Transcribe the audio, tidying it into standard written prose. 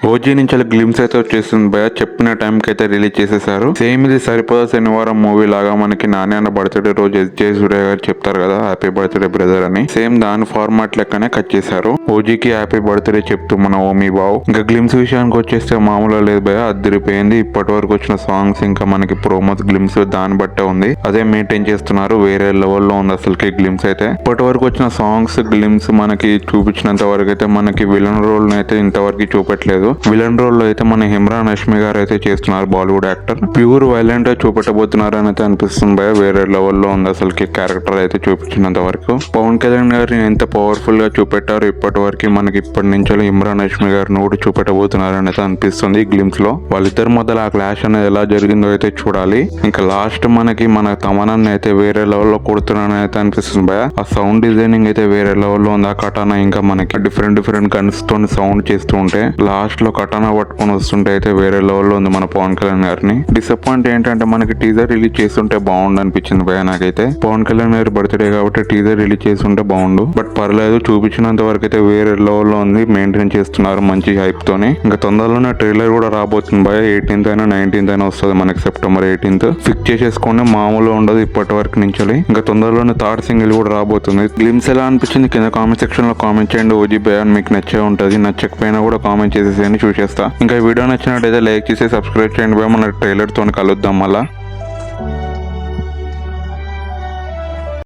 OG నుంచి glimpse అయితే వచ్చేస్తుంది భయ, చెప్పిన టైంకి అయితే రిలీజ్ చేసేసారు. సేమ్ ఇది సరిపోదా శనివారం మూవీ లాగా మనకి నాని అన్న బర్త్డే రోజు ఎస్జే సూర్య గారు చెప్తారు కదా హ్యాపీ బర్త్డే బ్రదర్ అని, సేమ్ దాని ఫార్మాట్ లెక్కనే కట్ చేశారు. ఓజీకి హ్యాపీ బర్త్డే చెప్తూ మన ఓమీ బావ్. ఇంకా గ్లిమ్స్ విషయానికి వచ్చేస్తే మామూలుగా లేదు భయ, అదిరిపోయింది. ఇప్పటి వరకు వచ్చిన సాంగ్స్ ఇంకా మనకి ప్రోమోస్ గ్లిమ్స్ దాన్ని బట్టే ఉంది, అదే మెయింటైన్ చేస్తున్నారు. వేరే లెవెల్లో ఉంది అసలుకి గ్లిమ్స్ అయితే. ఇప్పటి వరకు వచ్చిన సాంగ్స్ గ్లిమ్స్ మనకి చూపించినంత వరకు అయితే మనకి విలన్ రోల్ అయితే ఇంతవరకు చూపెట్టలేదు. విలన్ రోల్ లో అయితే మన ఇమ్రాన్ హష్మి గారు అయితే చేస్తున్నారు, బాలీవుడ్ యాక్టర్. ప్యూర్ వైలెంట్ గా చూపెట్టబోతున్నారు అని అయితే అనిపిస్తుంది భయ, వేరే లెవెల్లో ఉంది అసలుకి క్యారెక్టర్ అయితే చూపించినంత వరకు. పవన్ కళ్యాణ్ గారిని ఎంత పవర్ఫుల్ గా చూపెట్టారు ఇప్పటి వరకు, మనకి ఇప్పటి నుంచి ఇమ్రాన్ హష్మి గారిని కూడా చూపెట్టబోతున్నారు అని అయితే అనిపిస్తుంది గ్లిమ్స్ లో. వాళ్ళిద్దరి మధ్యలో ఆ క్లాష్ అనేది ఎలా జరిగిందో అయితే చూడాలి. ఇంకా లాస్ట్ మనకి మన తమనాన్ని అయితే వేరే లెవెల్లో కొడుతున్నారని అయితే అనిపిస్తుంది భయ. ఆ సౌండ్ డిజైనింగ్ అయితే వేరే లెవెల్లో ఉంది. ఆ కటానా ఇంకా మనకి డిఫరెంట్ గన్స్ తో సౌండ్ చేస్తూ ఉంటే లాస్ట్ లో కటానా పట్టుకొని వస్తుంటే అయితే వేరే లెవెల్లో ఉంది మన పవన్ కళ్యాణ్ గారిని. డిసప్పాయింట్ ఏంటంటే మనకి టీజర్ రిలీజ్ చేస్తుంటే బాగుండు అనిపించింది భయ నాకైతే. పవన్ కళ్యాణ్ గారి బర్త్డే కాబట్టి టీజర్ రిలీజ్ చేస్తుంటే బాగుండు, బట్ పర్లేదు, చూపించినంత వరకు అయితే వేరే లెవెల్లో ఉంది, మెయింటైన్ చేస్తున్నారు మంచి హైప్ తోని. ఇంకా తొందరలోనే ట్రైలర్ కూడా రాబోతుంది భయ, 18th అయినా 19th అయినా వస్తుంది మనకి, September 18th ఫిక్స్ చేసేసుకొని మామూలుగా ఉండదు ఇప్పటి వరకు నుంచి. ఇంకా తొందరలోనే థర్డ్ సింగిల్ కూడా రాబోతుంది. గ్లిమ్స్ ఎలా అనిపించింది కింద కామెంట్ సెక్షన్ లో కామెంట్ చేయండి. ఓజీ భయ మీకు నచ్చే ఉంటుంది, నచ్చకపోయినా కూడా కామెంట్ చేసేసి చూసేస్తా. ఇంకా వీడియో నచ్చినట్టయితే లైక్ చేసి సబ్స్క్రైబ్ చేయండి భయ. మన ట్రైలర్ తోని కలుద్దాం మళ్ళా.